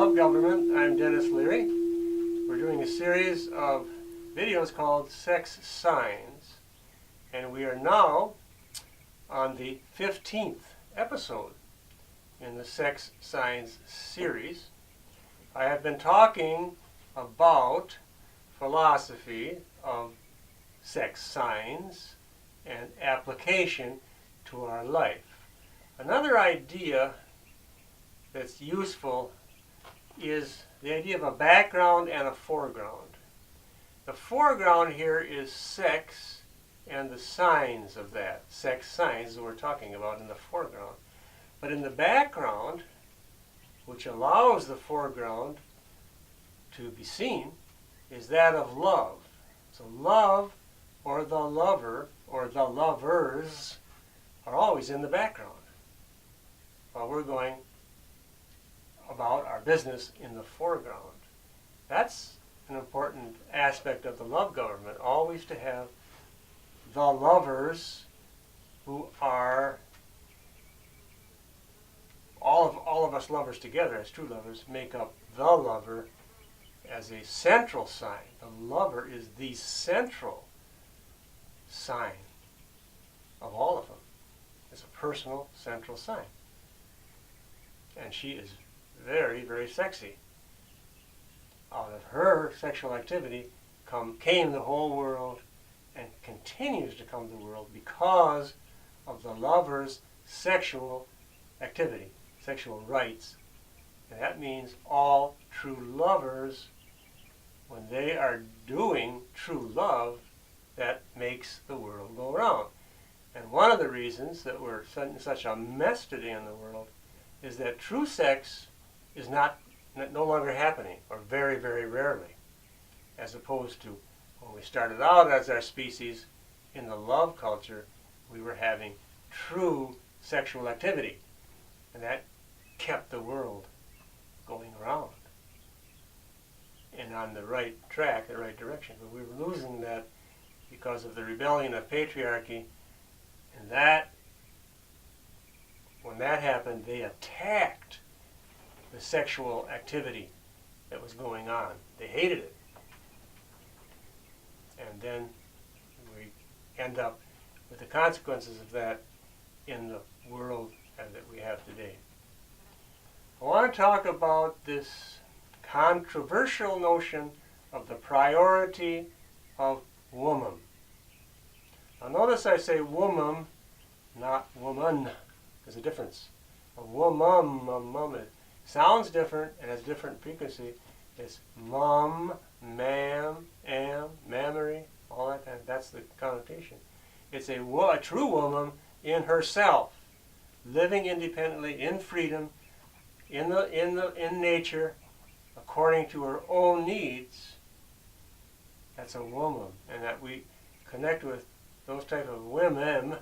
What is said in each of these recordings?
Love Government. I'm Dennis Leary. We're doing a series of videos called Sex Signs, and we are now on the 15th episode in the Sex Signs series. I have been talking about philosophy of sex signs and application to our life. Another idea that's useful is the idea of a background and a foreground. The foreground here is sex and the signs of that. Sex signs that we're talking about in the foreground. But in the background, which allows the foreground to be seen, is that of love. So love, or the lover, or the lovers are always in the background while we're going about our business in the foreground. That's an important aspect of the love government, always to have the lovers, who are all of us lovers together as true lovers, make up the lover as a central sign. The lover is the central sign of all of them. It's a personal central sign. And she is very, very sexy. Out of her sexual activity came the whole world, and continues to come to the world because of the lover's sexual activity, sexual rights. And that means all true lovers, when they are doing true love, that makes the world go round. And one of the reasons that we're in such a mess today in the world is that true sex is no longer happening, or very, very rarely, as opposed to when we started out as our species in the love culture, we were having true sexual activity, and that kept the world going around and on the right track, the right direction. But we were losing that because of the rebellion of patriarchy, and that, when that happened, they attacked the sexual activity that was going on. They hated it. And then we end up with the consequences of that in the world that we have today. I want to talk about this controversial notion of the priority of woman. Now notice I say woman, not woman. There's a difference. A woman, it sounds different and has different frequency. It's mum, ma'am, am, mammary, all that kind of, that's the connotation. It's a true woman in herself, living independently, in freedom, in nature, according to her own needs. That's a woman, and that we connect with those type of women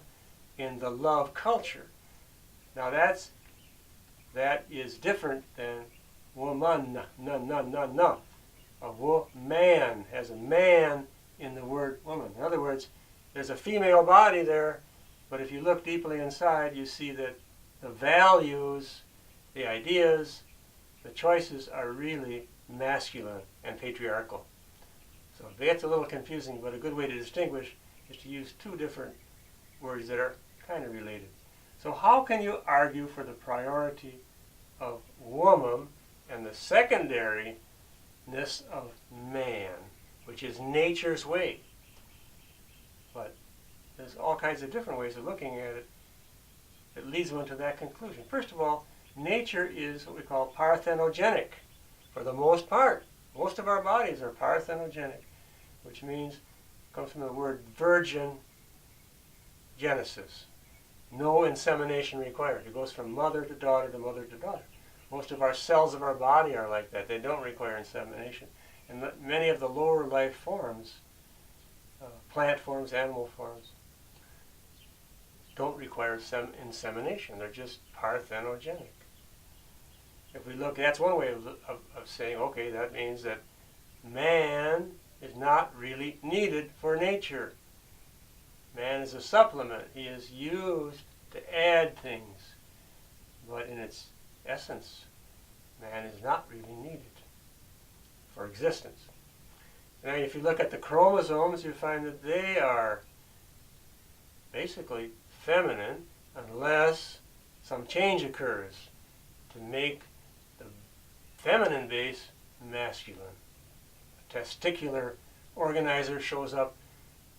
in the love culture. Now that is different than woman, no. A woman has a man in the word woman. In other words, there's a female body there, but if you look deeply inside, you see that the values, the ideas, the choices are really masculine and patriarchal. So it gets a little confusing, but a good way to distinguish is to use two different words that are kind of related. So how can you argue for the priority of woman and the secondariness of man, which is nature's way? But there's all kinds of different ways of looking at it that leads one to that conclusion. First of all, nature is what we call parthenogenic. For the most part, most of our bodies are parthenogenic, which means, comes from the word virgin genesis. No insemination required. It goes from mother to daughter to mother to daughter. Most of our cells of our body are like that. They don't require insemination. And many of the lower life forms, plant forms, animal forms, don't require insemination. They're just parthenogenic. If we look, that's one way of saying, okay, that means that man is not really needed for nature. Man is a supplement. He is used to add things. But in its essence, Man is not really needed for existence. And if you look at the chromosomes, you find that they are basically feminine unless some change occurs to make the feminine base masculine. A testicular organizer shows up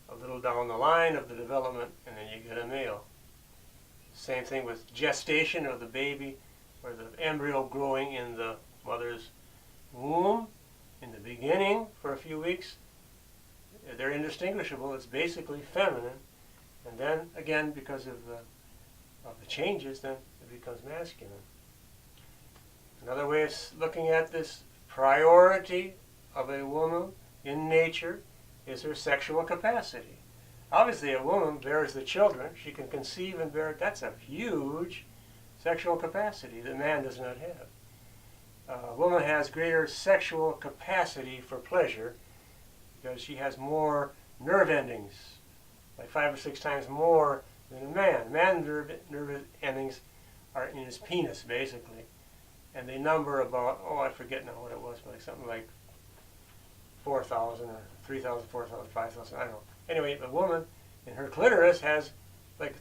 a little down the line of the development, and then you get a male. Same thing with gestation of the baby, or the embryo growing in the mother's womb. In the beginning, for a few weeks, they're indistinguishable. It's basically feminine. And then, again, because of the changes, then it becomes masculine. Another way of looking at this priority of a woman in nature is her sexual capacity. Obviously, a woman bears the children. She can conceive and bear. That's a huge sexual capacity that man does not have. A woman has greater sexual capacity for pleasure because she has more nerve endings, like 5 or 6 times more than a man. Man's nerve endings are in his penis, basically, and they number about, I forget now what it was, but like something like 4,000 or 3,000, 4,000, 5,000, I don't know. Anyway, the woman in her clitoris has like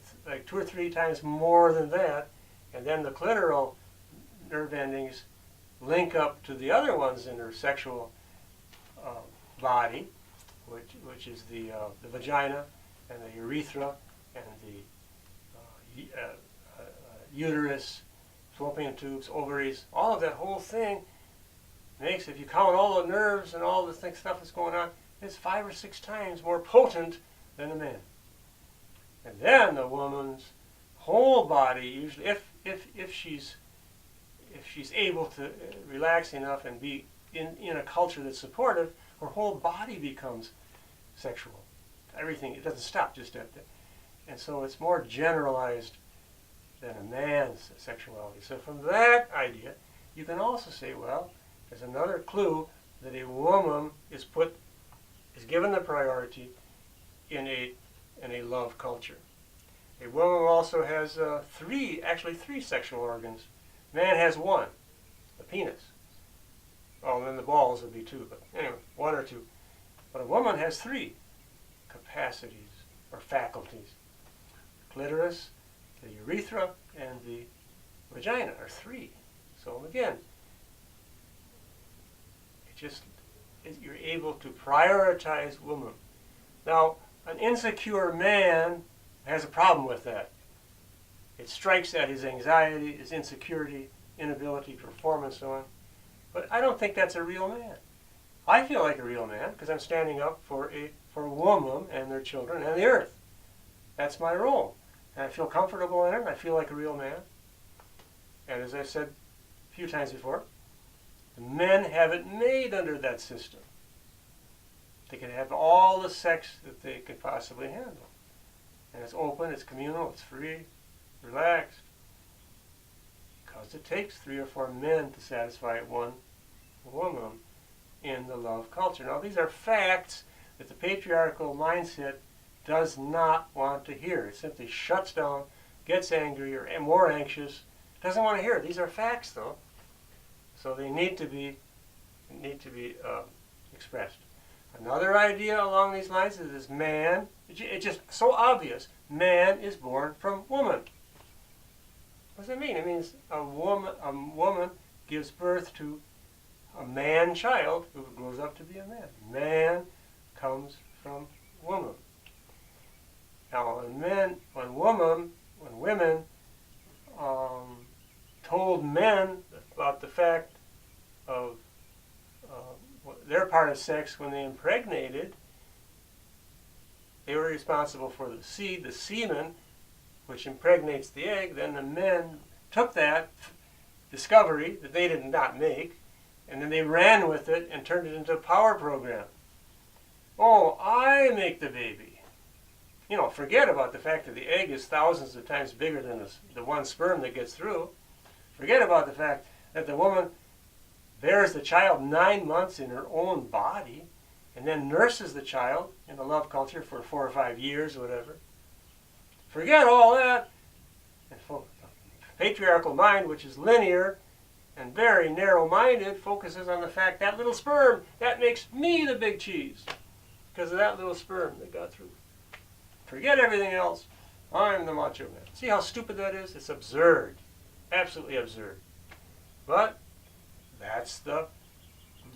2 or 3 times more than that, and then the clitoral nerve endings link up to the other ones in her sexual body, which is the vagina and the urethra and the uterus, fallopian tubes, ovaries. All of that whole thing makes, if you count all the nerves and all the stuff that's going on, it's 5 or 6 times more potent than a man. And then the woman's whole body, usually, if she's able to relax enough and be in a culture that's supportive, her whole body becomes sexual. Everything, it doesn't stop just at that. And so it's more generalized than a man's sexuality. So from that idea, you can also say, well, there's another clue that a woman is given the priority in a love culture. A woman also has 3 sexual organs. Man has 1, the penis. Well, then the balls would be 2, but anyway, 1 or 2. But a woman has 3 capacities or faculties. The clitoris, the urethra, and the vagina are 3. So again, you're able to prioritize woman. Now, an insecure man has a problem with that. It strikes at his anxiety, his insecurity, inability to perform, and so on. But I don't think that's a real man. I feel like a real man because I'm standing up for a woman and their children and the earth. That's my role. And I feel comfortable in it. I feel like a real man. And as I said a few times before, the men have it made under that system. They can have all the sex that they could possibly handle. And it's open, it's communal, it's free, relaxed. Because it takes 3 or 4 men to satisfy one woman in the love culture. Now, these are facts that the patriarchal mindset does not want to hear. It simply shuts down, gets angry or more anxious, doesn't want to hear it. These are facts, though, so they need to be expressed. Another idea along these lines is this man. It's just so obvious. Man is born from woman. What does it mean? It means a woman gives birth to a man child who grows up to be a man. Man comes from woman. Now, when women told men about the fact of their part of sex when they impregnated, they were responsible for the seed, the semen, which impregnates the egg. Then the men took that discovery that they did not make, and then they ran with it and turned it into a power program. Oh, I make the baby. Forget about the fact that the egg is thousands of times bigger than the one sperm that gets through. Forget about the fact that the woman bears the child 9 months in her own body and then nurses the child in the love culture for 4 or 5 years or whatever. Forget all that. And for the patriarchal mind, which is linear, and very narrow-minded, focuses on the fact that little sperm, that makes me the big cheese. Because of that little sperm that got through. Forget everything else. I'm the macho man. See how stupid that is? It's absurd. Absolutely absurd. But that's the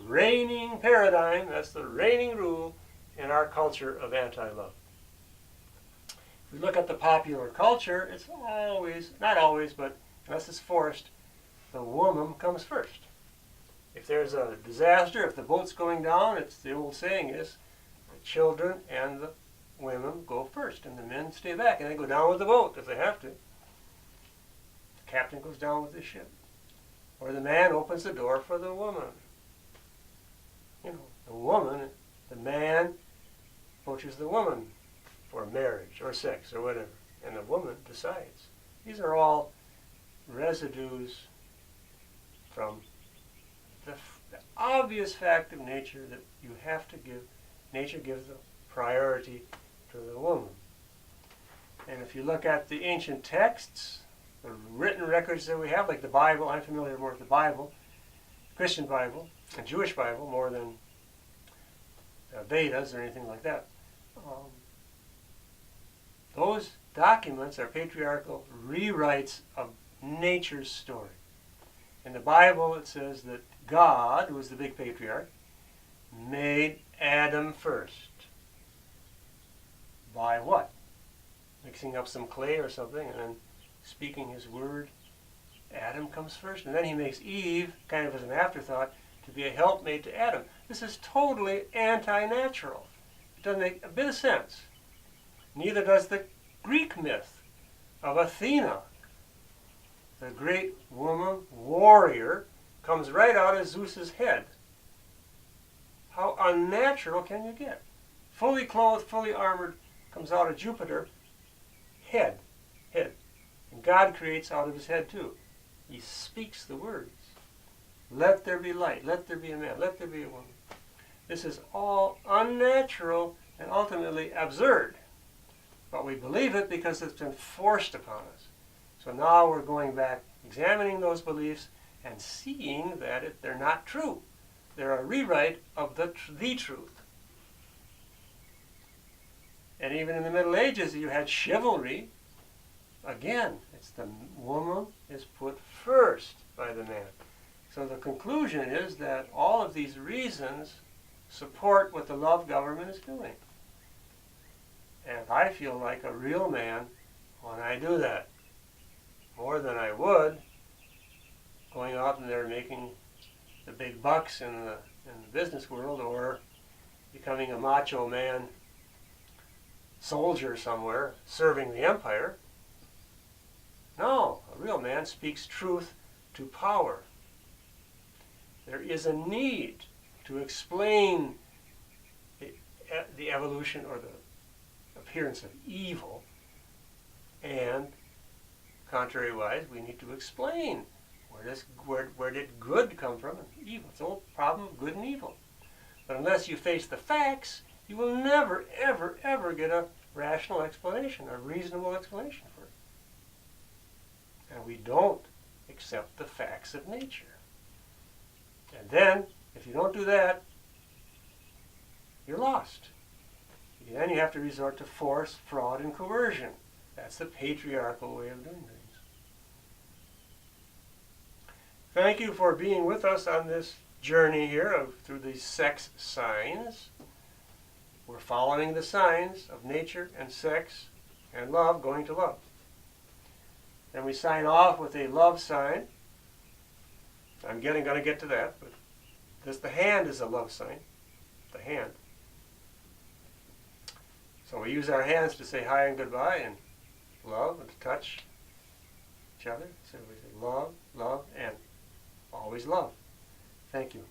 reigning paradigm, that's the reigning rule in our culture of anti-love. If we look at the popular culture, it's always, not always, but unless it's forced, the woman comes first. If there's a disaster, if the boat's going down, it's the old saying is, the children and the women go first, and the men stay back, and they go down with the boat if they have to. The captain goes down with the ship. Or the man opens the door for the woman. You know, the woman, the man approaches the woman for marriage or sex or whatever, and the woman decides. These are all residues from the obvious fact of nature that you have to give, nature gives the priority to the woman. And if you look at the ancient texts, the written records that we have, like the Bible, I'm familiar more with the Bible, Christian Bible, and Jewish Bible, more than Vedas or anything like that. Those documents are patriarchal rewrites of nature's story. In the Bible, it says that God, who was the big patriarch, made Adam first. By what? Mixing up some clay or something and then speaking his word. Adam comes first, and then he makes Eve, kind of as an afterthought, to be a helpmate to Adam. This is totally anti-natural. It doesn't make a bit of sense. Neither does the Greek myth of Athena. The great woman warrior comes right out of Zeus's head. How unnatural can you get? Fully clothed, fully armored, comes out of Jupiter, head. And God creates out of his head too. He speaks the words. Let there be light, let there be a man, let there be a woman. This is all unnatural and ultimately absurd. But we believe it because it's been forced upon us. So now we're going back, examining those beliefs and seeing that they're not true. They're a rewrite of the truth. And even in the Middle Ages, you had chivalry. Again, it's the woman is put first by the man. So the conclusion is that all of these reasons support what the love government is doing. And I feel like a real man when I do that. More than I would going out and there making the big bucks in the business world, or becoming a macho man soldier somewhere serving the empire. No, a real man speaks truth to power. There is a need to explain the evolution or the appearance of evil, and contrariwise, we need to explain where did good come from and evil. It's the old problem of good and evil. But unless you face the facts, you will never, ever, ever get a rational explanation, a reasonable explanation for it. And we don't accept the facts of nature. And then, if you don't do that, you're lost. Then you have to resort to force, fraud, and coercion. That's the patriarchal way of doing things. Thank you for being with us on this journey here through these sex signs. We're following the signs of nature and sex and love, going to love. And we sign off with a love sign. I'm going to get to that, but the hand is a love sign. The hand. So we use our hands to say hi and goodbye and love and to touch each other. So we say love, love, and always love. Thank you.